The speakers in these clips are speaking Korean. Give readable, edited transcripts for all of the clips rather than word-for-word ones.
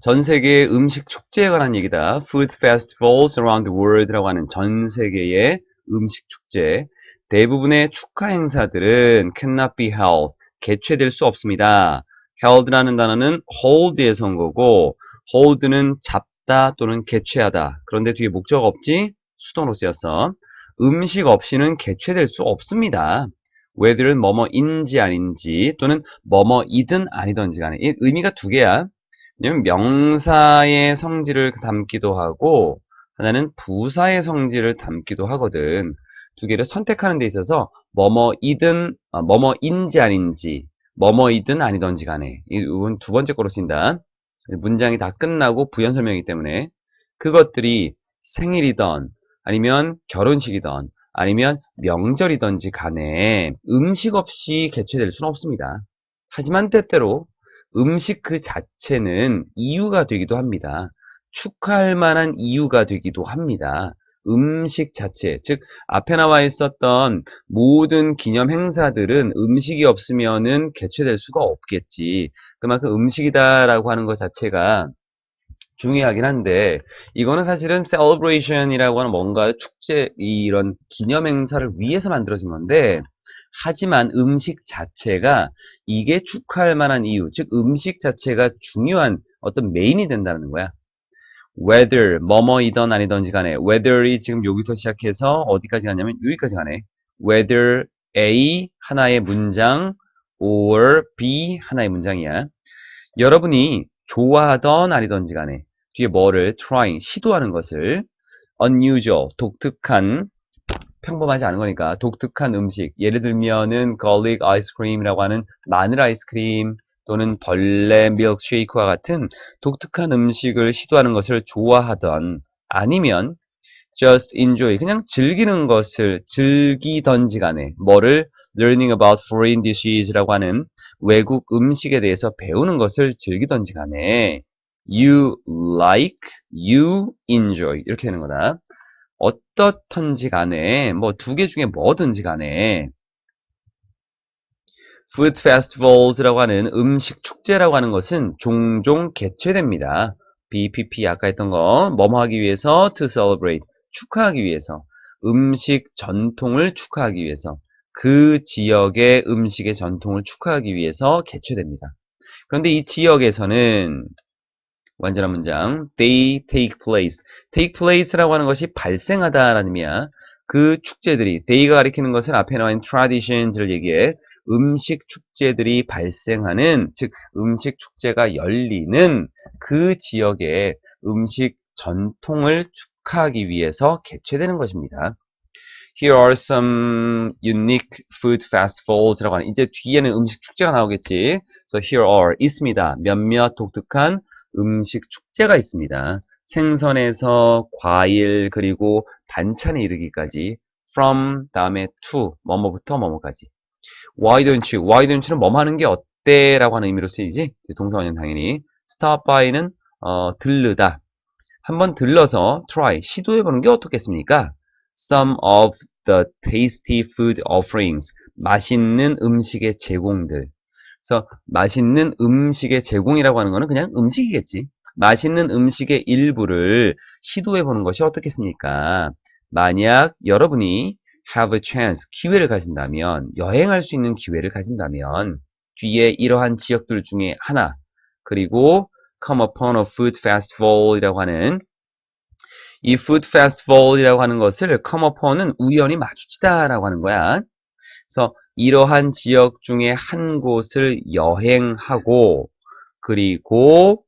전 세계의 음식 축제에 관한 얘기다. Food festivals around the world라고 하는 전 세계의 음식 축제. 대부분의 축하 행사들은 cannot be held, 개최될 수 없습니다. held라는 단어는 hold에서 온 거고, hold는 잡다 또는 개최하다. 그런데 뒤에 목적 없지? 수동으로 쓰였어. 음식 없이는 개최될 수 없습니다. whether는 뭐뭐인지 아닌지 또는 뭐뭐이든 아니든지 간에 이 의미가 두 개야. 왜냐면 명사의 성질을 담기도 하고 하나는 부사의 성질을 담기도 하거든. 두 개를 선택하는 데 있어서 뭐뭐이든 뭐뭐인지 아닌지 뭐뭐이든 아니든지 간에 이건 두 번째 거로 쓴다. 문장이 다 끝나고 부연 설명이기 때문에 그것들이 생일이든 아니면 결혼식이든 아니면 명절이든지 간에 음식 없이 개최될 수는 없습니다. 하지만 때때로 음식 그 자체는 이유가 되기도 합니다. 축하할 만한 이유가 되기도 합니다. 음식 자체, 즉 앞에 나와 있었던 모든 기념 행사들은 음식이 없으면은 개최될 수가 없겠지. 그만큼 음식이다라고 하는 것 자체가 중요하긴 한데 이거는 사실은 celebration이라고 하는 뭔가 축제 이런 기념 행사를 위해서 만들어진 건데 하지만 음식 자체가 이게 축하할 만한 이유, 즉 음식 자체가 중요한 어떤 메인이 된다는 거야. whether 뭐뭐이던 아니던지 간에 whether이 지금 여기서 시작해서 어디까지 가냐면 여기까지 가네. whether A 하나의 문장 or B 하나의 문장이야. 여러분이 좋아하던 아니던지 간에 뒤에 뭐를 trying 시도하는 것을 unusual 독특한 평범하지 않은 거니까 독특한 음식 예를 들면은 garlic 아이스크림이라고 하는 마늘 아이스크림 또는 벌레 밀크쉐이크와 같은 독특한 음식을 시도하는 것을 좋아하던 아니면 just enjoy 그냥 즐기는 것을 즐기던지 간에 뭐를 learning about foreign dishes라고 하는 외국 음식에 대해서 배우는 것을 즐기던지 간에 you like, you enjoy 이렇게 되는 거다. 어떻든지 간에 뭐 두 개 중에 뭐든지 간에 food festivals라고 하는 음식 축제라고 하는 것은 종종 개최됩니다. BPP 아까 했던 거 뭐뭐 하기 위해서 to celebrate 축하하기 위해서 음식 전통을 축하하기 위해서 그 지역의 음식의 전통을 축하하기 위해서 개최됩니다. 그런데 이 지역에서는 완전한 문장 they take place take place라고 하는 것이 발생하다라는 의미야. 그 축제들이 they가 가리키는 것은 앞에 나와 있는 traditions를 얘기해 음식 축제들이 발생하는 즉 음식 축제가 열리는 그 지역의 음식 전통을 축하하기 위해서 개최되는 것입니다. Here are some unique food festivals 라고 하는 이제 뒤에는 음식 축제가 나오겠지. So here are 있습니다. 몇몇 독특한 음식 축제가 있습니다. 생선에서 과일 그리고 반찬에 이르기까지 from 다음에 to 뭐뭐부터 뭐뭐까지 why don't you는 뭐뭐 하는 게 어때? 라고 하는 의미로 쓰이지 동사원형 당연히 stop by는 들르다 한번 들러서 try 시도해보는 게 어떻겠습니까? Some of the tasty food offerings 맛있는 음식의 제공들 그래서 맛있는 음식의 제공이라고 하는 거는 그냥 음식이겠지. 맛있는 음식의 일부를 시도해보는 것이 어떻겠습니까? 만약 여러분이 have a chance, 기회를 가진다면, 여행할 수 있는 기회를 가진다면, 뒤에 이러한 지역들 중에 하나, 그리고 come upon a food festival이라고 하는 이 food festival이라고 하는 것을 come upon은 우연히 마주치다라고 하는 거야. 그래서 이러한 지역 중에 한 곳을 여행하고 그리고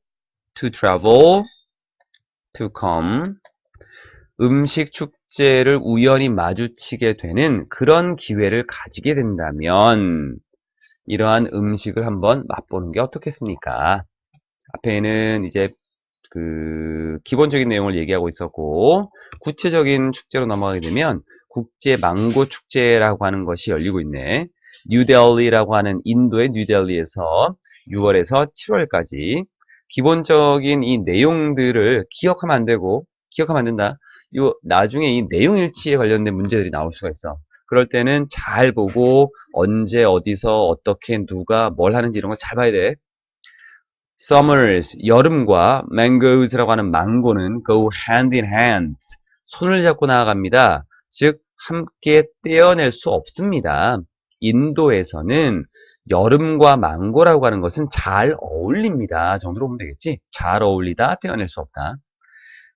to travel, to come 음식 축제를 우연히 마주치게 되는 그런 기회를 가지게 된다면 이러한 음식을 한번 맛보는 게 어떻겠습니까? 앞에는 이제 그 기본적인 내용을 얘기하고 있었고 구체적인 축제로 넘어가게 되면 국제 망고 축제라고 하는 것이 열리고 있네. 뉴델리라고 하는 인도의 뉴델리에서 6월에서 7월까지 기본적인 이 내용들을 기억하면 안 되고 기억하면 안 된다. 요 나중에 이 내용 일치에 관련된 문제들이 나올 수가 있어. 그럴 때는 잘 보고 언제 어디서 어떻게 누가 뭘 하는지 이런 거 잘 봐야 돼. Summers, 여름과 mangoes라고 하는 망고는 go hand in hand, 손을 잡고 나아갑니다. 즉, 함께 떼어낼 수 없습니다. 인도에서는 여름과 망고라고 하는 것은 잘 어울립니다. 정도로 보면 되겠지? 잘 어울리다, 떼어낼 수 없다.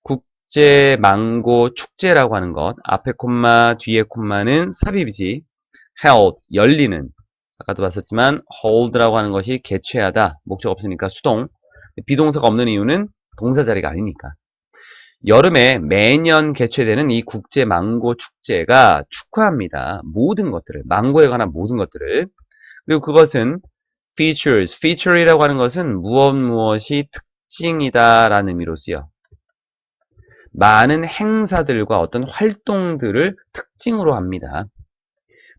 국제 망고 축제라고 하는 것, 앞에 콤마, 뒤에 콤마는 삽입이지. held, 열리는. 아까도 봤었지만 hold라고 하는 것이 개최하다, 목적 없으니까 수동. 비동사가 없는 이유는 동사 자리가 아니니까. 여름에 매년 개최되는 이 국제 망고 축제가 축하합니다. 모든 것들을, 망고에 관한 모든 것들을. 그리고 그것은 features, feature이라고 하는 것은 무엇이 특징이다 라는 의미로 쓰여. 많은 행사들과 어떤 활동들을 특징으로 합니다.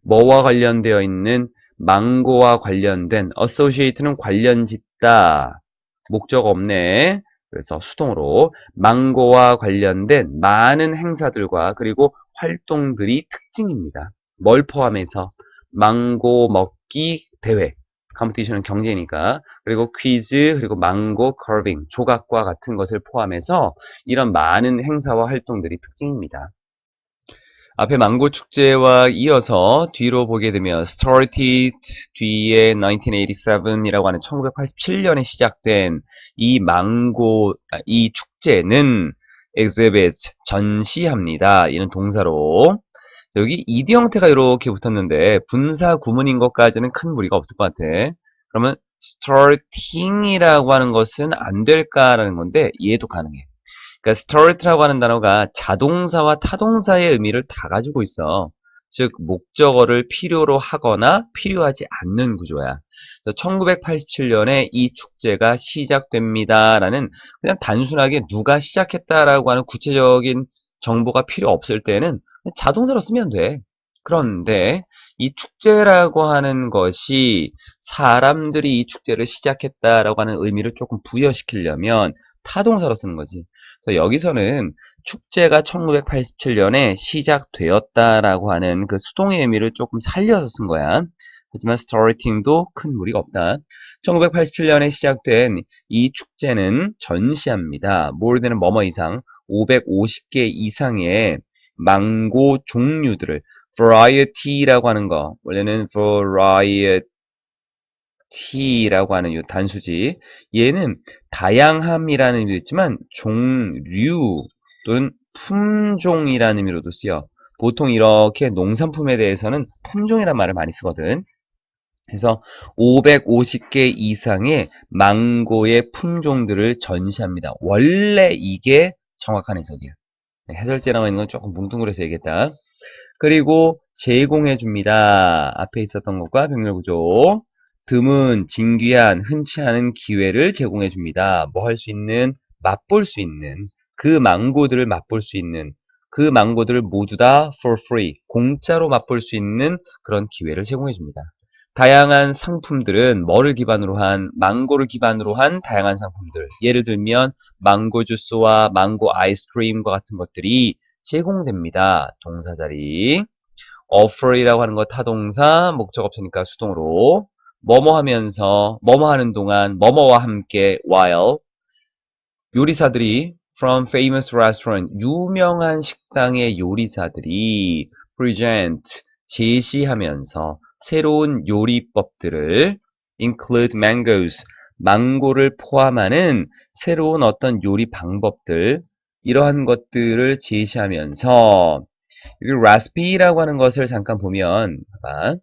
뭐와 관련되어 있는, 망고와 관련된, associate는 관련짓다. 목적 없네. 그래서 수동으로 망고와 관련된 많은 행사들과 그리고 활동들이 특징입니다. 뭘 포함해서? 망고 먹기 대회. 컴피티션은 경제니까. 그리고 퀴즈, 그리고 망고 커빙, 조각과 같은 것을 포함해서 이런 많은 행사와 활동들이 특징입니다. 앞에 망고 축제와 이어서 뒤로 보게 되면 started 뒤에 1987이라고 하는 1987년에 시작된 이 이 축제는 exhibit, 전시합니다. 이는 동사로. 여기 ed 형태가 이렇게 붙었는데 분사 구문인 것까지는 큰 무리가 없을 것 같아. 그러면 starting이라고 하는 것은 안 될까라는 건데 얘도 가능해. 그러니까 start라고 하는 단어가 자동사와 타동사의 의미를 다 가지고 있어. 즉 목적어를 필요로 하거나 필요하지 않는 구조야. 그래서 1987년에 이 축제가 시작됩니다라는 그냥 단순하게 누가 시작했다라고 하는 구체적인 정보가 필요 없을 때는 자동사로 쓰면 돼. 그런데 이 축제라고 하는 것이 사람들이 이 축제를 시작했다라고 하는 의미를 조금 부여시키려면 타동사로 쓰는 거지. 그래서 여기서는 축제가 1987년에 시작되었다라고 하는 그 수동의 의미를 조금 살려서 쓴 거야. 하지만 starting도 큰 무리가 없다. 1987년에 시작된 이 축제는 전시합니다. more than 뭐뭐 이상, 550개 이상의 망고 종류들을, variety라고 하는 거, 원래는 variety T라고 하는 이 단수지. 얘는 다양함이라는 의미도 있지만 종류 또는 품종이라는 의미로도 쓰여. 보통 이렇게 농산품에 대해서는 품종이라는 말을 많이 쓰거든. 그래서 550개 이상의 망고의 품종들을 전시합니다. 원래 이게 정확한 해석이야. 해설제 나와 있는 건 조금 뭉뚱그려서 얘기했다. 그리고 제공해 줍니다. 앞에 있었던 것과 병렬구조. 드문, 진귀한, 흔치 않은 기회를 제공해 줍니다. 뭐 할 수 있는, 맛볼 수 있는, 그 망고들을 맛볼 수 있는, 그 망고들을 모두 다 for free, 공짜로 맛볼 수 있는 그런 기회를 제공해 줍니다. 다양한 상품들은 뭐를 기반으로 한, 망고를 기반으로 한 다양한 상품들. 예를 들면 망고 주스와 망고 아이스크림과 같은 것들이 제공됩니다. 동사 자리. offer이라고 하는 거 타동사, 목적 없으니까 수동으로. 뭐뭐 하면서, 뭐뭐 하는 동안, 뭐뭐와 함께, while. 요리사들이 from famous restaurant, 유명한 식당의 요리사들이 present, 제시하면서 새로운 요리법들을 include mangoes, 망고를 포함하는 새로운 어떤 요리 방법들, 이러한 것들을 제시하면서 여기 recipe라고 하는 것을 잠깐 보면 봐봐.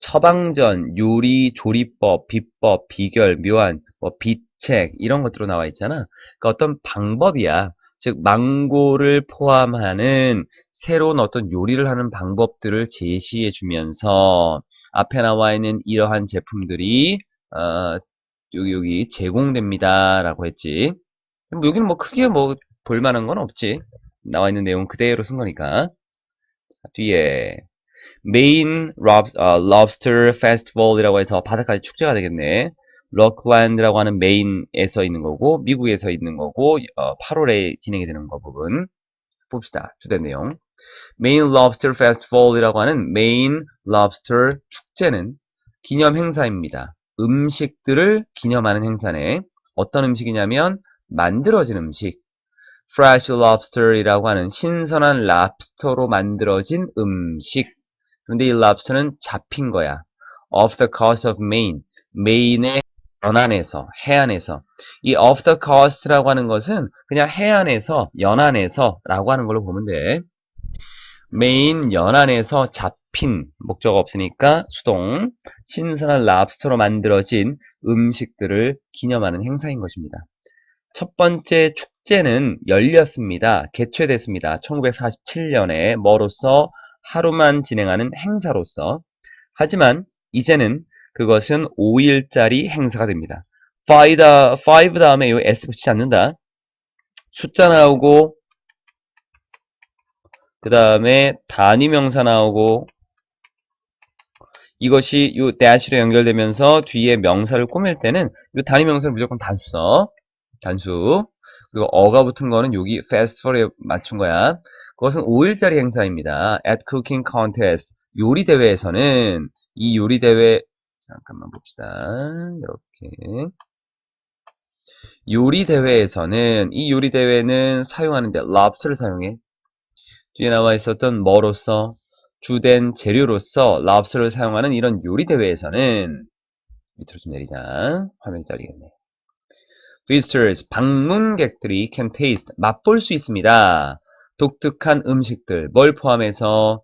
처방전, 요리, 조리법, 비법, 비결, 묘안, 뭐 비책 이런 것들로 나와 있잖아. 그러니까 어떤 방법이야. 즉 망고를 포함하는 새로운 어떤 요리를 하는 방법들을 제시해 주면서 앞에 나와 있는 이러한 제품들이 여기 제공됩니다라고 했지. 여기는 뭐 크게 뭐 볼만한 건 없지. 나와 있는 내용 그대로 쓴 거니까. 뒤에 메인 lobster festival이라고 해서 바다까지 축제가 되겠네. 럭랜드라고 하는 메인에서 있는 거고 미국에서 있는 거고 8월에 진행이 되는 거 부분 봅시다. 주된 내용. 메인 lobster festival이라고 하는 메인 lobster 축제는 기념 행사입니다. 음식들을 기념하는 행사네. 어떤 음식이냐면 만들어진 음식. Fresh lobster이라고 하는 신선한 랍스터로 만들어진 음식. 근데 이 lobster는 잡힌 거야. Off the coast of Maine. 메인의 연안에서, 해안에서. 이 off the coast라고 하는 것은 그냥 해안에서, 연안에서라고 하는 걸로 보면 돼. 메인 연안에서 잡힌, 목적 없으니까 수동, 신선한 랍스터로 만들어진 음식들을 기념하는 행사인 것입니다. 첫 번째 축제는 열렸습니다. 개최됐습니다. 1947년에 뭐로서 하루만 진행하는 행사로서. 하지만 이제는 그것은 5일짜리 행사가 됩니다. 5 다음에 이 S 붙이지 않는다. 숫자 나오고 그 다음에 단위명사 나오고 이것이 이 dash로 연결되면서 뒤에 명사를 꾸밀 때는 이 단위명사를 무조건 단수 써. 단수. 그리고 어가 붙은 거는 여기 festival에 맞춘 거야. 그것은 5일짜리 행사입니다. At cooking contest. 요리 대회에서는 이 요리 대회 잠깐만 봅시다. 이렇게 요리 대회에서는 이 요리 대회는 사용하는데 lobster를 사용해. 뒤에 나와 있었던 뭐로서 주된 재료로서 lobster를 사용하는 이런 요리 대회에서는 밑으로 좀 내리자. 화면이 잘리겠네. Visitors, 방문객들이 can taste, 맛볼 수 있습니다. 독특한 음식들, 뭘 포함해서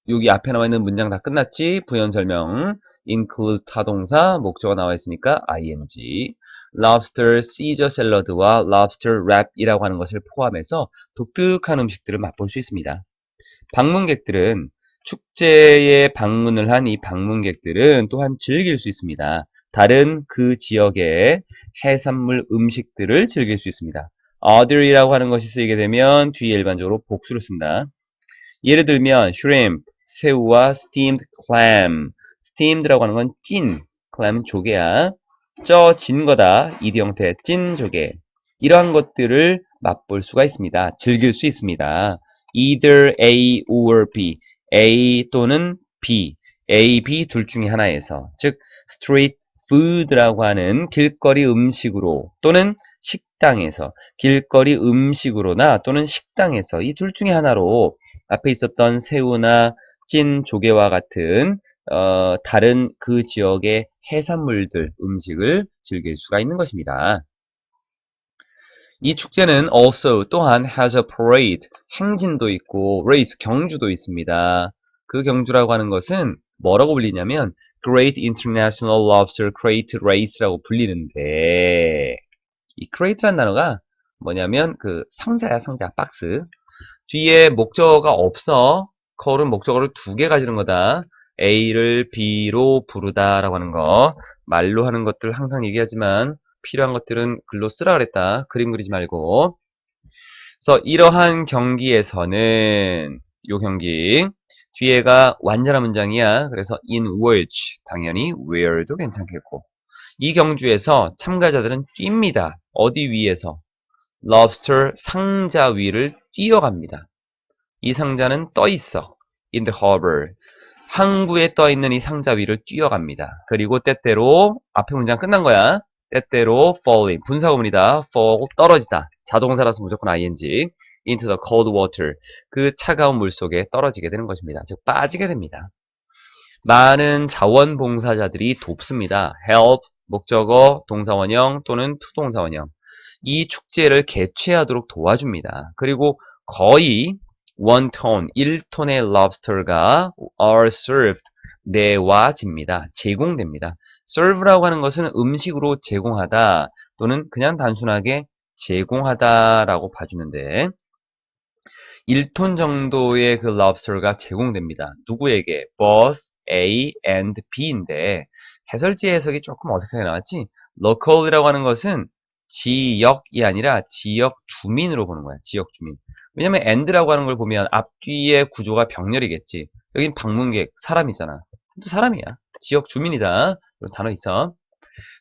여기 앞에 나와 있는 문장 다 끝났지? 부연 설명, include 타동사, 목적어 나와 있으니까 ing, lobster Caesar 샐러드와 lobster wrap이라고 하는 것을 포함해서 독특한 음식들을 맛볼 수 있습니다. 방문객들은 축제에 방문을 한 이 방문객들은 또한 즐길 수 있습니다. 다른 그 지역의 해산물 음식들을 즐길 수 있습니다. other이라고 하는 것이 쓰이게 되면 뒤에 일반적으로 복수를 쓴다. 예를 들면 shrimp, 새우와 steamed clam. steamed라고 하는 건 찐, clam은 조개야. 쪄진 거다. 이드 형태 찐 조개. 이러한 것들을 맛볼 수가 있습니다. 즐길 수 있습니다. either A or B. A 또는 B. A, B 둘 중에 하나에서. 즉 street food라고 하는 길거리 음식으로 또는 식당에서 길거리 음식으로나 또는 식당에서 이 둘 중에 하나로 앞에 있었던 새우나 찐 조개와 같은 다른 그 지역의 해산물들 음식을 즐길 수가 있는 것입니다. 이 축제는 also 또한 has a parade, 행진도 있고 race, 경주도 있습니다. 그 경주라고 하는 것은 뭐라고 불리냐면 Great International Lobster Crate Race라고 불리는데 이 crate라는 단어가 뭐냐면 그 상자야, 상자, 박스. 뒤에 목적어가 없어. call은 목적어를 2개 가지는 거다. A를 B로 부르다 라고 하는 거. 말로 하는 것들 항상 얘기하지만 필요한 것들은 글로 쓰라 그랬다. 그림 그리지 말고. 그래서 이러한 경기에서는 요 경기 뒤에가 완전한 문장이야. 그래서 in which 당연히 where도 괜찮겠고 이 경주에서 참가자들은 뜁니다. 어디 위에서? lobster 상자 위를 뛰어갑니다. 이 상자는 떠 있어. in the harbor. 항구에 떠 있는 이 상자 위를 뛰어갑니다. 그리고 때때로 앞에 문장 끝난 거야. 때때로 falling 분사구문이다. fall 떨어지다. 자동사라서 무조건 ing. into the cold water 그 차가운 물 속에 떨어지게 되는 것입니다. 즉 빠지게 됩니다. 많은 자원봉사자들이 돕습니다. help 목적어 동사원형 또는 투동사원형 이 축제를 개최하도록 도와줍니다. 그리고 거의 1톤, 1톤의 lobster가 are served, 내와집니다. 제공됩니다. serve라고 하는 것은 음식으로 제공하다 또는 그냥 단순하게 제공하다라고 봐주면 돼. 1톤 정도의 그 lobster가 제공됩니다. 누구에게? both A and B인데 해설지 해석이 조금 어색하게 나왔지? local이라고 하는 것은 지역이 아니라 지역 주민으로 보는 거야. 지역 주민. 왜냐면 and라고 하는 걸 보면 앞뒤의 구조가 병렬이겠지. 여긴 방문객, 사람이잖아. 또 사람이야. 지역 주민이다. 이런 단어 있어.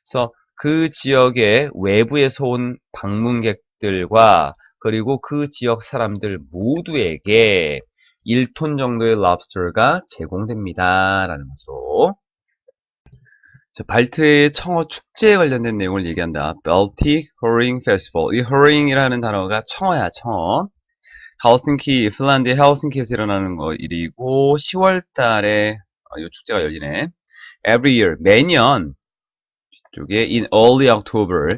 그래서 그 지역의 외부에서 온 방문객들과 그리고 그 지역 사람들 모두에게 1톤 정도의 lobster가 제공됩니다. 라는 것으로. 발트해의 청어 축제에 관련된 내용을 얘기한다. Baltic Herring Festival. 이 herring이라는 단어가 청어야, 청어. 헬싱키, 핀란드의 헬싱키에서 일어나는 거 일이고 10월 달에 이 축제가 열리네. Every year, 매년 쪽에 in early October,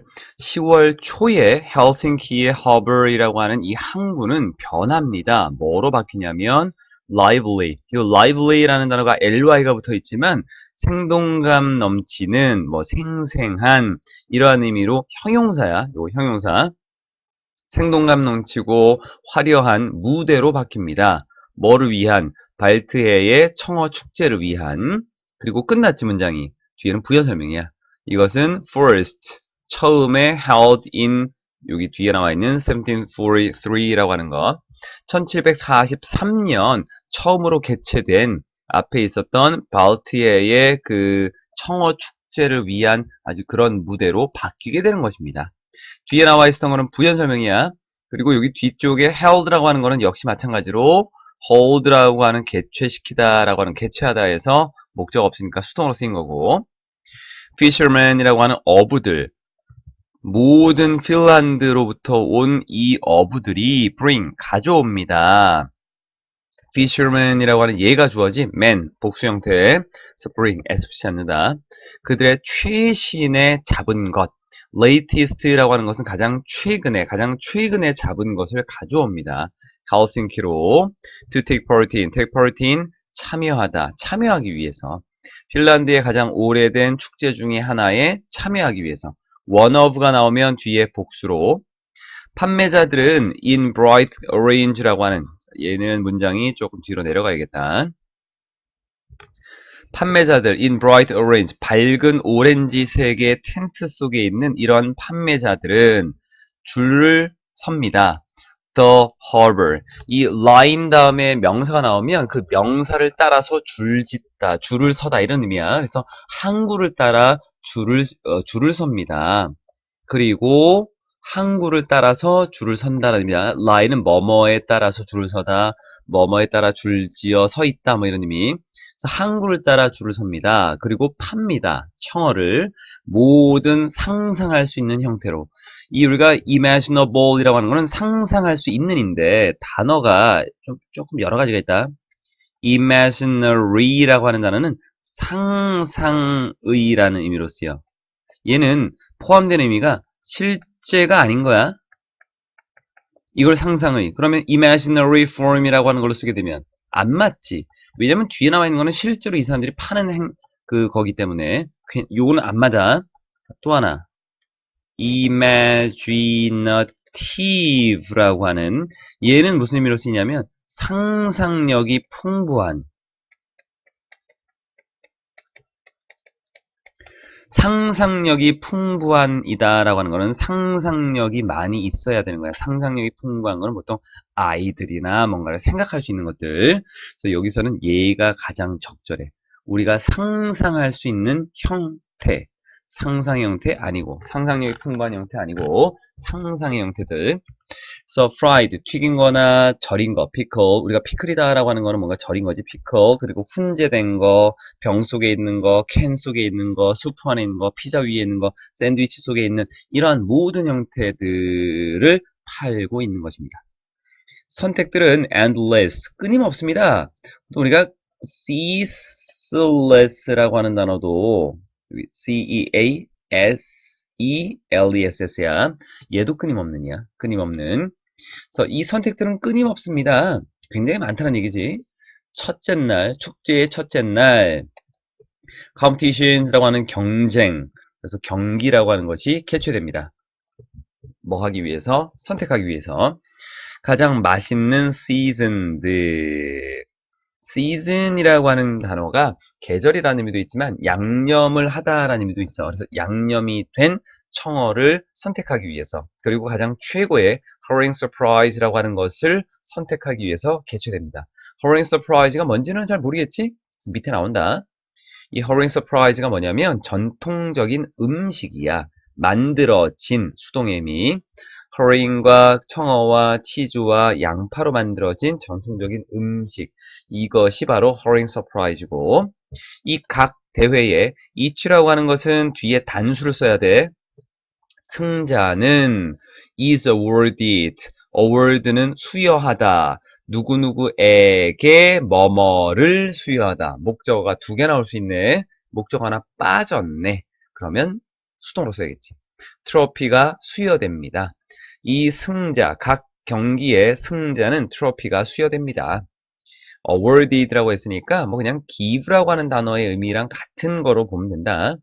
10월 초에 헬싱키의 harbor이라고 하는 이 항구는 변합니다. 뭐로 바뀌냐면 lively. 이 lively라는 단어가 ly가 붙어 있지만 생동감 넘치는 뭐 생생한 이러한 의미로 형용사야. 요 형용사. 생동감 넘치고 화려한 무대로 바뀝니다. 뭐를 위한? 발트해의 청어 축제를 위한. 그리고 끝났지 문장이. 뒤에는 부연 설명이야. 이것은 first, 처음에 held in, 여기 뒤에 나와 있는 1743라고 하는 거. 1743년 처음으로 개최된 앞에 있었던 발트해의 그 청어 축제를 위한 아주 그런 무대로 바뀌게 되는 것입니다. 뒤에 나와 있었던 거는 부연 설명이야. 그리고 여기 뒤쪽에 held라고 하는 거는 역시 마찬가지로 hold라고 하는 개최시키다라고 하는 개최하다에서 목적 없으니까 수동으로 쓰인 거고, fisherman이라고 하는 어부들, 모든 핀란드로부터 온 이 어부들이 bring, 가져옵니다. fisherman이라고 하는 얘가 주어지 man, 복수 형태, 그래서 bring, s 붙이지 않는다. 그들의 최신의 잡은 것, latest라고 하는 것은 가장 최근에 잡은 것을 가져옵니다. 헬싱키로 to take part in, 참여하다, 참여하기 위해서. 핀란드의 가장 오래된 축제 중에 하나에 참여하기 위해서. one of가 나오면 뒤에 복수로. 판매자들은 in bright orange라고 하는, 얘는 문장이 조금 뒤로 내려가야겠다. 판매자들 in bright orange, 밝은 오렌지색의 텐트 속에 있는 이런 판매자들은 줄을 섭니다. The harbor. 이 line 다음에 명사가 나오면 그 명사를 따라서 줄짓다, 줄을 서다 이런 의미야. 그래서 항구를 따라 줄을 섭니다. 그리고 항구를 따라서 줄을 선다는 의미야. line은 뭐뭐에 따라서 줄을 서다, 뭐뭐에 따라 줄지어 서 있다 뭐 이런 의미. 그래서 항구를 따라 줄을 섭니다. 그리고 팝니다. 청어를 모든 상상할 수 있는 형태로. 이 우리가 imaginable이라고 하는 거는 상상할 수 있는인데 단어가 조금 여러 가지가 있다. imaginary라고 하는 단어는 상상의라는 의미로 쓰여. 얘는 포함된 의미가 실제가 아닌 거야. 이걸 상상의. 그러면 imaginary form이라고 하는 걸로 쓰게 되면 안 맞지. 왜냐면 뒤에 나와 있는 거는 실제로 이 사람들이 파는 거기 때문에 요거는 안 맞아. 또 하나. imaginative라고 하는, 얘는 무슨 의미로 쓰이냐면 상상력이 풍부한, 상상력이 풍부한이다라고 하는 거는 상상력이 많이 있어야 되는 거야. 상상력이 풍부한 거는 보통 아이들이나 뭔가를 생각할 수 있는 것들. 그래서 여기서는 얘가 가장 적절해. 우리가 상상할 수 있는 형태, 상상의 형태 아니고, 상상력이 풍부한 형태 아니고 상상의 형태들. So fried, 튀긴 거나 절인 거, pickle. 우리가 피클이다라고 하는 거는 뭔가 절인 거지, pickle. 그리고 훈제된 거, 병 속에 있는 거, 캔 속에 있는 거, 수프 안에 있는 거, 피자 위에 있는 거, 샌드위치 속에 있는 이러한 모든 형태들을 팔고 있는 것입니다. 선택들은 endless, 끊임없습니다. 또 우리가 ceaseless라고 하는 단어도 ceaseless야. 얘도 끊임없는이야. 끊임없는. 그래서 이 선택들은 끊임없습니다. 굉장히 많다는 얘기지. 첫째 날, 축제의 첫째 날, competitions라고 하는 경쟁, 그래서 경기라고 하는 것이 개최됩니다. 뭐 하기 위해서? 선택하기 위해서. 가장 맛있는 season들. season이라고 하는 단어가 계절이라는 의미도 있지만 양념을 하다라는 의미도 있어. 그래서 양념이 된 청어를 선택하기 위해서, 그리고 가장 최고의 herring surprise라고 하는 것을 선택하기 위해서 개최됩니다. herring surprise가 뭔지는 잘 모르겠지? 밑에 나온다. 이 herring surprise가 뭐냐면 전통적인 음식이야. 만들어진 수동의 의미. herring과 청어와 치즈와 양파로 만들어진 전통적인 음식. 이것이 바로 herring surprise고, 이 각 대회에 each라고 하는 것은 뒤에 단수를 써야 돼. 승자는 is awarded. award는 수여하다. 누구누구에게 뭐뭐를 수여하다. 목적어가 두 개 나올 수 있네. 목적어 하나 빠졌네. 그러면 수동으로 써야겠지. 트로피가 수여됩니다. 이 승자, 각 경기의 승자는 트로피가 수여됩니다. awarded라고 했으니까 뭐 그냥 give라고 하는 단어의 의미랑 같은 거로 보면 된다.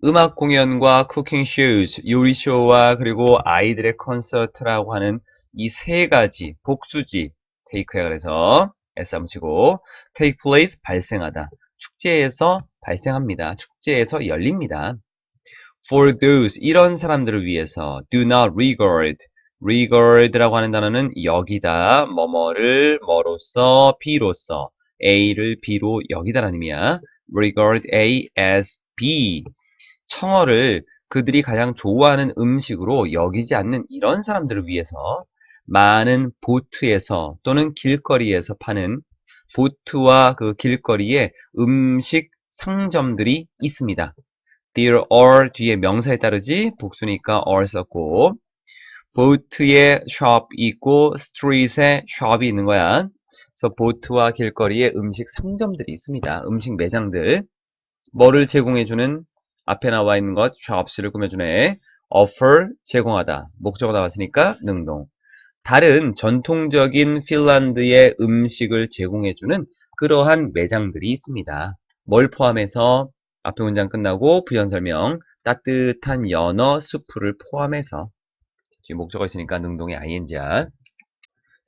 음악 공연과 쿠킹 쇼즈, 요리 쇼와 그리고 아이들의 콘서트라고 하는 이 세 가지 복수지 테이크야. 그래서 S 한번 치고 take place 발생하다. 축제에서 발생합니다. 축제에서 열립니다. For those 이런 사람들을 위해서 do not regard regard라고 하는 단어는 여기다 뭐뭐를 뭐로서 B로서 A를 B로 여기다라는 의미야. regard A as B 청어를 그들이 가장 좋아하는 음식으로 여기지 않는 이런 사람들을 위해서 많은 보트에서 또는 길거리에서 파는 보트와 그 길거리에 음식 상점들이 있습니다. There are 뒤에 명사에 따르지 복수니까 are 썼고 보트에 shop이 있고 street에 shop이 있는 거야. 그래서 보트와 길거리에 음식 상점들이 있습니다. 음식 매장들. 뭐를 제공해주는 앞에 나와 있는 것 shops를 꾸며주네. offer 제공하다. 목적어 나왔으니까 능동. 다른 전통적인 핀란드의 음식을 제공해주는 그러한 매장들이 있습니다. 뭘 포함해서 앞에 문장 끝나고 부연 설명 따뜻한 연어 수프를 포함해서 지금 목적어 있으니까 능동의 ing야.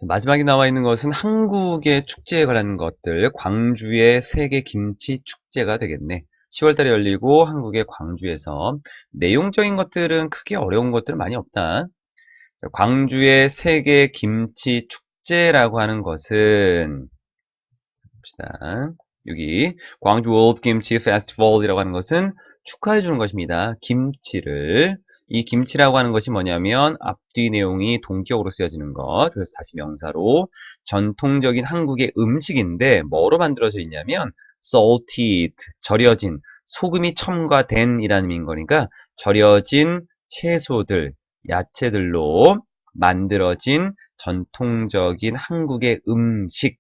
마지막에 나와 있는 것은 한국의 축제에 관한 것들, 광주의 세계 김치 축제가 되겠네. 10월달에 열리고 한국의 광주에서 내용적인 것들은 크게 어려운 것들은 많이 없다. 자, 광주의 세계 김치 축제라고 하는 것은 봅시다. 여기 광주 월드 김치 페스티벌이라고 하는 것은 축하해 주는 것입니다. 김치를 이 김치라고 하는 것이 뭐냐면 앞뒤 내용이 동격으로 쓰여지는 것. 그래서 다시 명사로 전통적인 한국의 음식인데 뭐로 만들어져 있냐면 salted 절여진 소금이 첨가된 이라는 의미인 거니까 절여진 채소들 야채들로 만들어진 전통적인 한국의 음식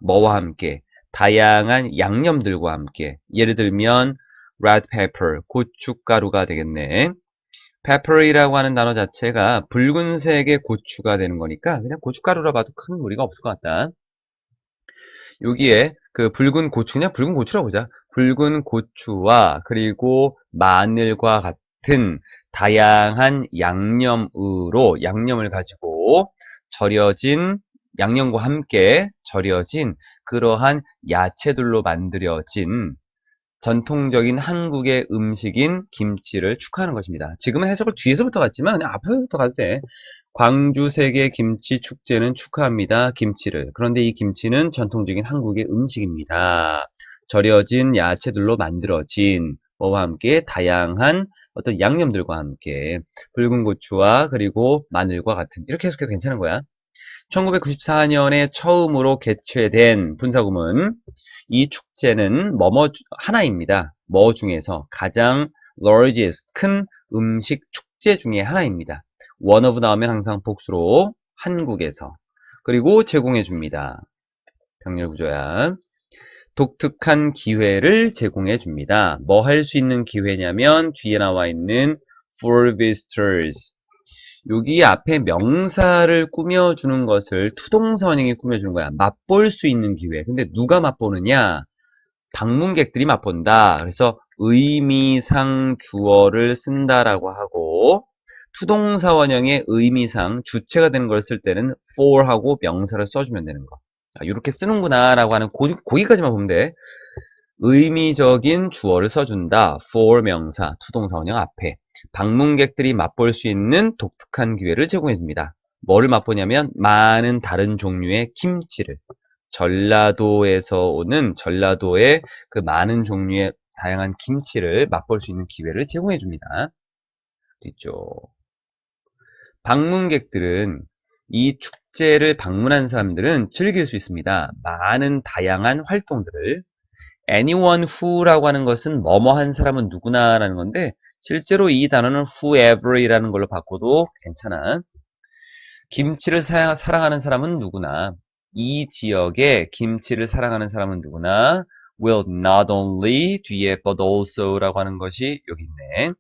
뭐와 함께 다양한 양념들과 함께 예를 들면 red pepper 고춧가루가 되겠네. pepper이라고 하는 단어 자체가 붉은색의 고추가 되는 거니까 그냥 고춧가루라 봐도 큰 무리가 없을 것 같다. 여기에 그 붉은 고추 그냥 붉은 고추라고 보자. 붉은 고추와 그리고 마늘과 같은 다양한 양념으로 양념을 가지고 절여진 양념과 함께 절여진 그러한 야채들로 만들어진 전통적인 한국의 음식인 김치를 축하하는 것입니다. 지금은 해석을 뒤에서부터 갔지만 그냥 앞에서부터 가도 돼. 광주 세계 김치 축제는 축하합니다. 김치를. 그런데 이 김치는 전통적인 한국의 음식입니다. 절여진 야채들로 만들어진 뭐와 함께 다양한 어떤 양념들과 함께 붉은 고추와 그리고 마늘과 같은 이렇게 해석해도 괜찮은 거야. 1994년에 처음으로 개최된 분사구문 이 축제는 뭐뭐 하나입니다. 뭐 중에서 가장 largest 큰 음식 축제 중에 하나입니다. one of 나오면 항상 복수로 한국에서 그리고 제공해 줍니다. 병렬 구조야. 독특한 기회를 제공해 줍니다. 뭐 할 수 있는 기회냐면 뒤에 나와 있는 for visitors 여기 앞에 명사를 꾸며주는 것을 투동사 원형이 꾸며주는 거야. 맛볼 수 있는 기회. 근데 누가 맛보느냐? 방문객들이 맛본다. 그래서 의미상 주어를 쓴다라고 하고 투동사 원형의 의미상 주체가 되는 걸 쓸 때는 for하고 명사를 써주면 되는 거. 자, 이렇게 쓰는구나 라고 하는 거기까지만 보면 돼. 의미적인 주어를 써준다. for 명사, 투동사 원형 앞에. 방문객들이 맛볼 수 있는 독특한 기회를 제공해줍니다. 뭐를 맛보냐면 많은 다른 종류의 김치를. 전라도에서 오는 전라도의 그 많은 종류의 다양한 김치를 맛볼 수 있는 기회를 제공해줍니다. 뒤쪽. 방문객들은 이 축제를 방문한 사람들은 즐길 수 있습니다. 많은 다양한 활동들을 anyone who라고 하는 것은 뭐뭐 한 사람은 누구나 라는 건데 실제로 이 단어는 whoever이라는 걸로 바꿔도 괜찮아. 김치를 사랑하는 사람은 누구나. 이 지역에 김치를 사랑하는 사람은 누구나. will not only 뒤에 but also라고 하는 것이 여기 있네.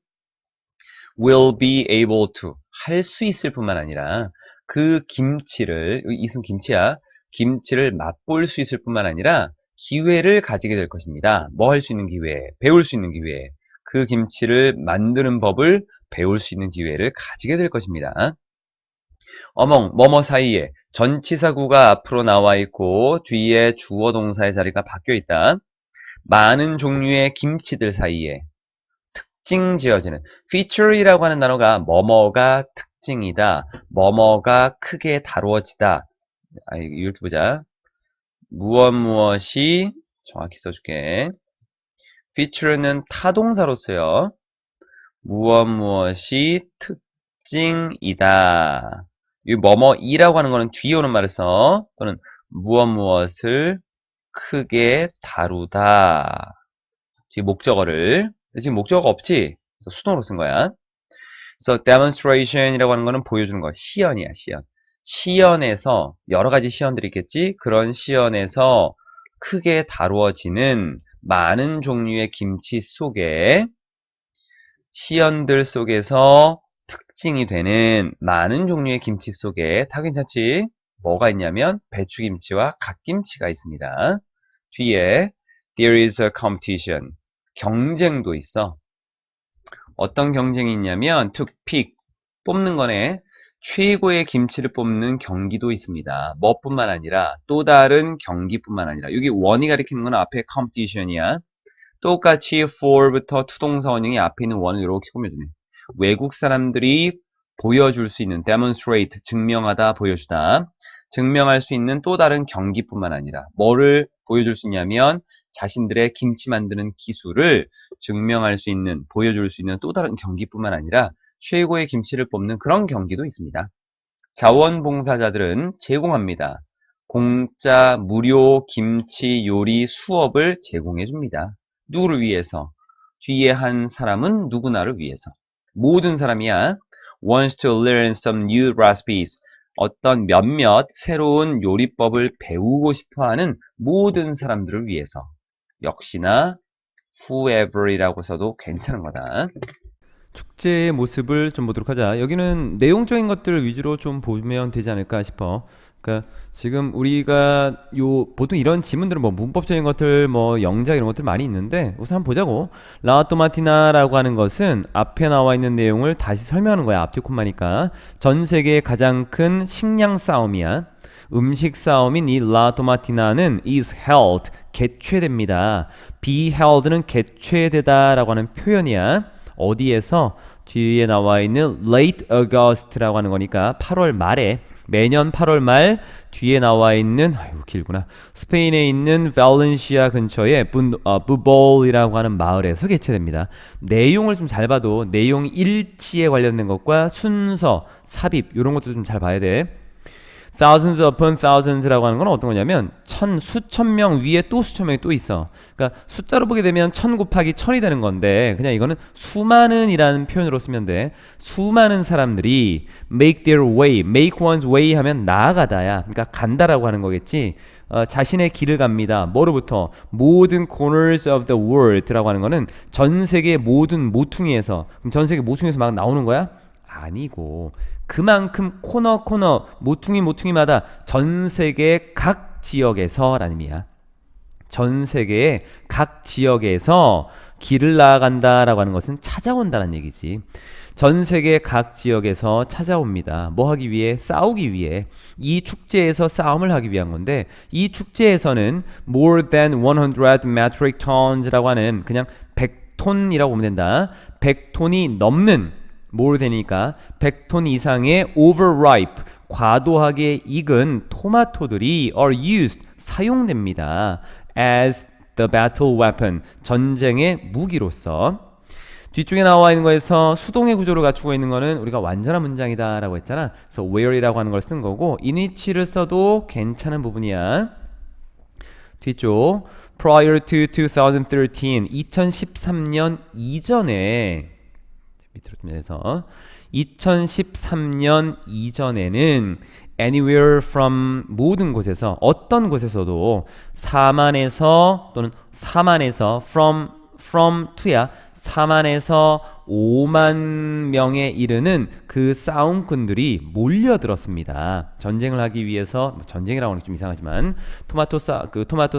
will be able to 할 수 있을 뿐만 아니라 그 김치를 이승 김치야. 김치를 맛볼 수 있을 뿐만 아니라 기회를 가지게 될 것입니다. 뭐 할 수 있는 기회, 배울 수 있는 기회. 그 김치를 만드는 법을 배울 수 있는 기회를 가지게 될 것입니다. 어멍, 뭐뭐 사이에 전치사구가 앞으로 나와 있고 뒤에 주어 동사의 자리가 바뀌어 있다. 많은 종류의 김치들 사이에 특징 지어지는 feature이라고 하는 단어가 뭐뭐가 특징이다. 뭐뭐가 크게 다루어지다. 이렇게 보자. 무엇이 정확히 써줄게. feature는 타동사로 써요. 무엇이 특징이다. 이 뭐뭐이라고 하는 거는 뒤에 오는 말을 써. 또는 무엇을 크게 다루다. 뒤에 목적어를. 지금 목적어가 없지? 그래서 수동으로 쓴 거야. 그래서 demonstration이라고 하는 거는 보여주는 거. 시연이야, 시연. 시연에서 여러 가지 시연들이 있겠지? 그런 시연에서 크게 다루어지는 많은 종류의 김치 속에 시연들 속에서 특징이 되는 많은 종류의 김치 속에 다 괜찮지? 뭐가 있냐면 배추김치와 갓김치가 있습니다. 뒤에 there is a competition 경쟁도 있어. 어떤 경쟁이 있냐면 to pick 뽑는 거네. 최고의 김치를 뽑는 경기도 있습니다. 뭐뿐만 아니라 또 다른 경기뿐만 아니라 여기 원이 가리키는 건 앞에 competition이야. 똑같이 for부터 투동사 원형이 앞에 있는 원을 이렇게 꾸며주네. 외국 사람들이 보여줄 수 있는 demonstrate, 증명하다, 보여주다. 증명할 수 있는 또 다른 경기뿐만 아니라 뭐를 보여줄 수 있냐면 자신들의 김치 만드는 기술을 증명할 수 있는, 보여줄 수 있는 또 다른 경기뿐만 아니라 최고의 김치를 뽑는 그런 경기도 있습니다. 자원봉사자들은 제공합니다. 공짜, 무료 김치 요리 수업을 제공해 줍니다. 누구를 위해서? 뒤에 한 사람은 누구나를 위해서. 모든 사람이야. wants to learn some new recipes. 어떤 몇몇 새로운 요리법을 배우고 싶어하는 모든 사람들을 위해서. 역시나 whoever이라고 써도 괜찮은 거다. 축제의 모습을 좀 보도록 하자. 여기는 내용적인 것들을 위주로 좀 보면 되지 않을까 싶어. 그러니까 지금 우리가 보통 이런 지문들은 뭐 문법적인 것들, 뭐 영작 이런 것들 많이 있는데 우선 한번 보자고. 라토마티나라고 하는 것은 앞에 나와 있는 내용을 다시 설명하는 거야. 앞뒤콤마니까. 전 세계의 가장 큰 식량 싸움이야. 음식 싸움인 이 라토마티나는 is held, 개최됩니다. be held는 개최되다라고 하는 표현이야. 어디에서? 뒤에 나와 있는 late August라고 하는 거니까 8월 말에, 매년 8월 말 뒤에 나와 있는, 아이고 길구나, 스페인에 있는 발렌시아 근처에 부볼이라고 하는 마을에서 개최됩니다. 내용을 좀 잘 봐도 내용 일치에 관련된 것과 순서, 삽입 이런 것도 좀 잘 봐야 돼. thousands upon thousands라고 하는 건 어떤 거냐면 수천 명 위에 또 수천 명이 또 있어. 그러니까 숫자로 보게 되면 1000 곱하기 1000이 되는 건데 그냥 이거는 수많은이라는 표현으로 쓰면 돼. 수많은 사람들이 make their way, make one's way 하면 나아가다야. 그러니까 간다라고 하는 거겠지. 자신의 길을 갑니다. 뭐로부터? 모든 corners of the world라고 하는 거는 전 세계 모든 모퉁이에서. 그럼 전 세계 모퉁이에서 막 나오는 거야? 아니고 그만큼 코너 모퉁이마다 전 세계 각 지역에서라는 의미야. 전 세계의 각 지역에서 길을 나아간다라고 하는 것은 찾아온다는 얘기지. 전 세계 각 지역에서 찾아옵니다. 뭐 하기 위해? 싸우기 위해. 이 축제에서 싸움을 하기 위한 건데 이 축제에서는 more than 100 metric tons라고 하는 그냥 100톤이라고 보면 된다. 100톤이 넘는 more 되니까 100톤 이상의 overripe, 과도하게 익은 토마토들이 are used, 사용됩니다. as the battle weapon, 전쟁의 무기로서. 뒤쪽에 나와 있는 거에서 수동의 구조를 갖추고 있는 거는 우리가 완전한 문장이다 라고 했잖아. 그래서 where이라고 하는 걸 쓴 거고 in which를 써도 괜찮은 부분이야. 뒤쪽 prior to 2013 2013년 이전에 밑으로 좀 내려서 2013년 이전에는 anywhere from 모든 곳에서 어떤 곳에서도 4만에서 또는 4만에서 from to야 4만에서 5만 명에 이르는 그 싸움꾼들이 몰려들었습니다. 전쟁을 하기 위해서 전쟁이라고 하는 게 좀 이상하지만 토마토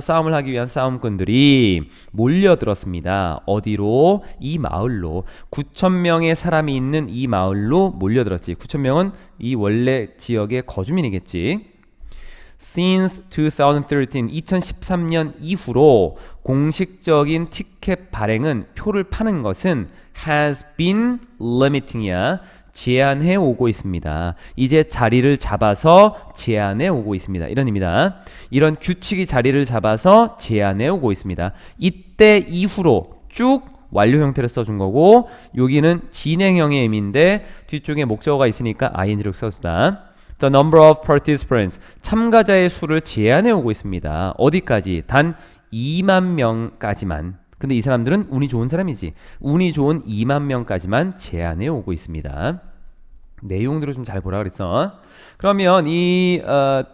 싸움을 하기 위한 싸움꾼들이 몰려들었습니다. 어디로? 이 마을로 9천 명의 사람이 있는 이 마을로 몰려들었지. 9천 명은 이 원래 지역의 거주민이겠지. Since 2013, 2013년 이후로 공식적인 티켓 발행은 표를 파는 것은 has been limiting이야. 제한해 오고 있습니다. 이제 자리를 잡아서 제한해 오고 있습니다. 이런 의미다. 이런 규칙이 자리를 잡아서 제한해 오고 있습니다. 이때 이후로 쭉 완료 형태를 써준 거고 여기는 진행형의 의미인데 뒤쪽에 목적어가 있으니까 ing를 써주다. The number of participants 참가자의 수를 제한해 오고 있습니다. 어디까지? 단 2만 명까지만. 근데 이 사람들은 운이 좋은 사람이지. 운이 좋은 2만 명까지만 제한해 오고 있습니다. 내용들을 좀 잘 보라 그랬어. 그러면 이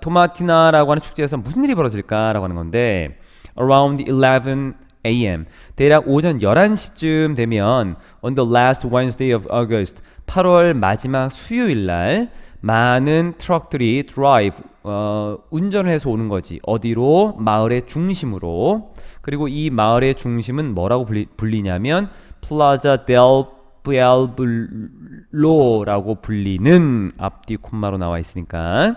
토마티나라고 하는 축제에서 무슨 일이 벌어질까라고 하는 건데 around 11 a.m. 대략 오전 11시쯤 되면 on the last Wednesday of August 8월 마지막 수요일 날 많은 트럭들이 드라이브 운전을 해서 오는 거지. 어디로? 마을의 중심으로. 그리고 이 마을의 중심은 뭐라고 불리냐면 플라자 델 pueblo라고 불리는 앞뒤 콤마로 나와 있으니까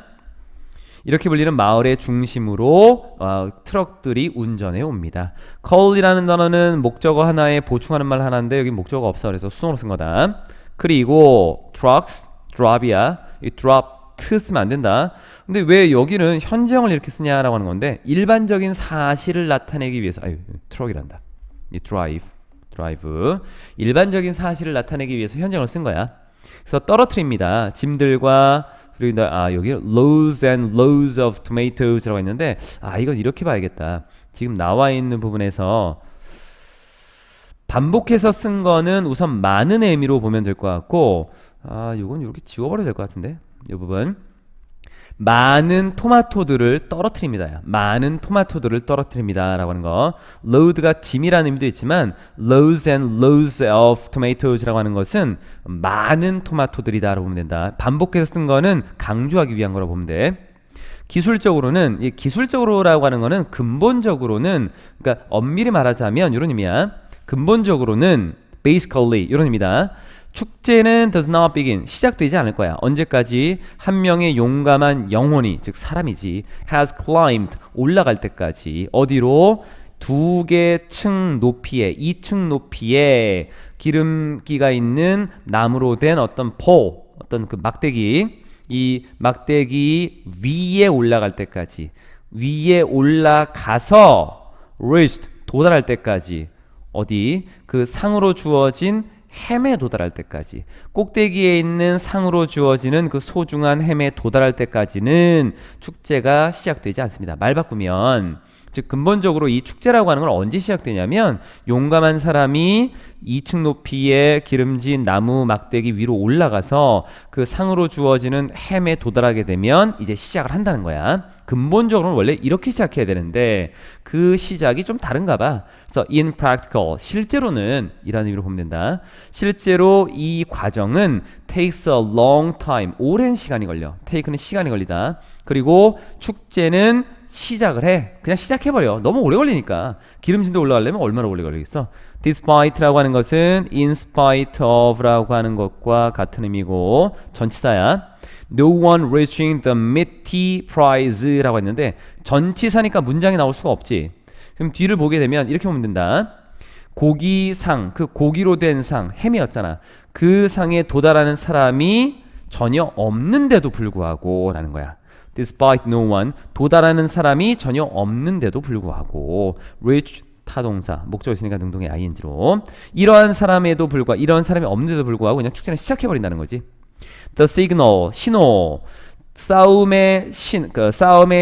이렇게 불리는 마을의 중심으로 트럭들이 운전해 옵니다. call이라는 단어는 목적어 하나에 보충하는 말 하나인데 여기 목적어가 없어. 그래서 수동으로 쓴 거다. 그리고 trucks, drop이야. 이 drop 쓰면 안 된다. 근데 왜 여기는 현재형을 이렇게 쓰냐라고 하는 건데 일반적인 사실을 나타내기 위해서 트럭이란다. 이 drive 일반적인 사실을 나타내기 위해서 현재형을 쓴 거야. 그래서 떨어뜨립니다. 짐들과 그리고 여기 loads and loads of tomatos라고 했는데 이건 이렇게 봐야겠다. 지금 나와 있는 부분에서 반복해서 쓴 거는 우선 많은 의미로 보면 될 것 같고 이건 이렇게 지워버려야 될 것 같은데 이 부분 많은 토마토들을 떨어뜨립니다. 많은 토마토들을 떨어뜨립니다 라고 하는 거. load가 짐이라는 의미도 있지만 loads and loads of tomatos라고 하는 것은 많은 토마토들이다 라고 보면 된다. 반복해서 쓴 거는 강조하기 위한 거라고 보면 돼. 기술적으로는 이 기술적으로라고 하는 거는 근본적으로는 그러니까 엄밀히 말하자면 이런 의미야. 근본적으로는 basically 이런 의미다. 축제는 does not begin 시작되지 않을 거야. 언제까지? 한 명의 용감한 영혼이 즉 사람이지 has climbed 올라갈 때까지. 어디로? 2개 층 높이에 2층 높이에 기름기가 있는 나무로 된 어떤 어떤 그 막대기 이 막대기 위에 올라갈 때까지 위에 올라가서 reached 도달할 때까지 어디? 그 상으로 주어진 햄에 도달할 때까지 꼭대기에 있는 상으로 주어지는 그 소중한 햄에 도달할 때까지는 축제가 시작되지 않습니다. 말 바꾸면 즉 근본적으로 이 축제라고 하는 건 언제 시작되냐면 용감한 사람이 2층 높이의 기름진 나무 막대기 위로 올라가서 그 상으로 주어지는 햄에 도달하게 되면 이제 시작을 한다는 거야. 근본적으로는 원래 이렇게 시작해야 되는데 그 시작이 좀 다른가 봐. 그래서 in practical 실제로는 이라는 의미로 보면 된다. 실제로 이 과정은 takes a long time 오랜 시간이 걸려. take는 시간이 걸리다. 그리고 축제는 시작을 해. 그냥 시작해버려. 너무 오래 걸리니까. 기름진도 올라가려면 얼마나 오래 걸리겠어? despite라고 하는 것은 in spite of라고 하는 것과 같은 의미고 전치사야. No one reaching the meaty prize라고 했는데 전치사니까 문장이 나올 수가 없지. 그럼 뒤를 보게 되면 이렇게 보면 된다. 고기상, 그 고기로 된 상, 햄이었잖아. 그 상에 도달하는 사람이 전혀 없는데도 불구하고 라는 거야. Despite no one, 도달하는 사람이 전혀 없는데도 불구하고 reach 타동사, 목적어 있으니까 능동의 ing로 이러한 사람에도 불구하고 이러한 사람이 없는데도 불구하고 그냥 축제는 시작해버린다는 거지. The signal, 신호 싸움의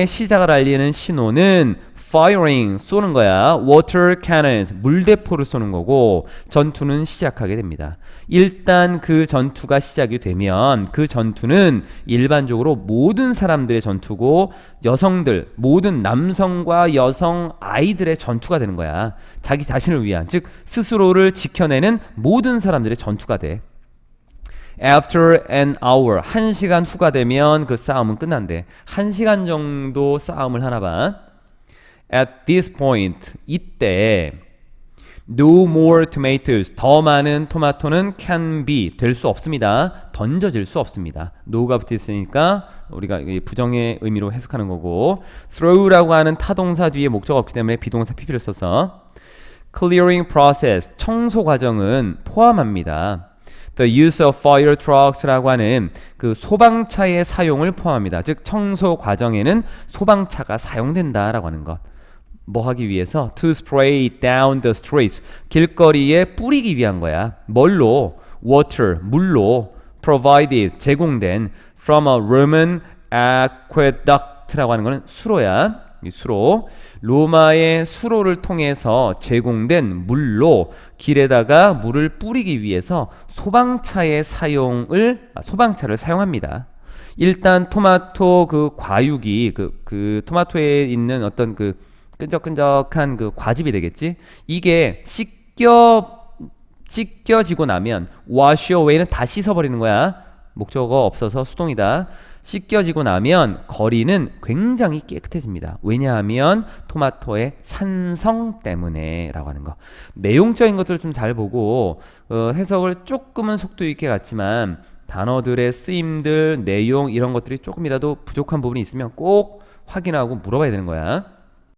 시작을 알리는 신호는 firing 쏘는 거야. water cannons 물대포를 쏘는 거고 전투는 시작하게 됩니다. 일단 그 전투가 시작이 되면 그 전투는 일반적으로 모든 사람들의 전투고 여성들 모든 남성과 여성 아이들의 전투가 되는 거야. 자기 자신을 위한 즉 스스로를 지켜내는 모든 사람들의 전투가 돼. After an hour, 1시간 후가 되면 그 싸움은 끝난대. 1시간 정도 싸움을 하나 봐. At this point, 이때 no more tomatoes, 더 많은 토마토는 can be, 될 수 없습니다. 던져질 수 없습니다. no가 붙어있으니까 우리가 부정의 의미로 해석하는 거고 throw라고 하는 타동사 뒤에 목적어 없기 때문에 비동사 pp를 써서 clearing process, 청소 과정은 포함합니다. The use of fire trucks라고 하는 그 소방차의 사용을 포함합니다. 즉 청소 과정에는 소방차가 사용된다라고 하는 것. 뭐 하기 위해서? To spray down the streets. 길거리에 뿌리기 위한 거야. 뭘로? Water, 물로 provided, 제공된 from a Roman aqueduct라고 하는 거는 수로야. 이 수로. 로마의 수로를 통해서 제공된 물로 길에다가 물을 뿌리기 위해서 소방차의 소방차를 사용합니다. 일단 토마토 그 과육이 그 토마토에 있는 어떤 그 끈적끈적한 그 과즙이 되겠지? 이게 씻겨지고 나면 wash away는 다 씻어버리는 거야. 목적어 없어서 수동이다. 씻겨지고 나면 거리는 굉장히 깨끗해집니다. 왜냐하면 토마토의 산성 때문에 라고 하는 거. 내용적인 것들을 좀 잘 보고 해석을 조금은 속도 있게 갔지만 단어들의 쓰임들, 내용 이런 것들이 조금이라도 부족한 부분이 있으면 꼭 확인하고 물어봐야 되는 거야.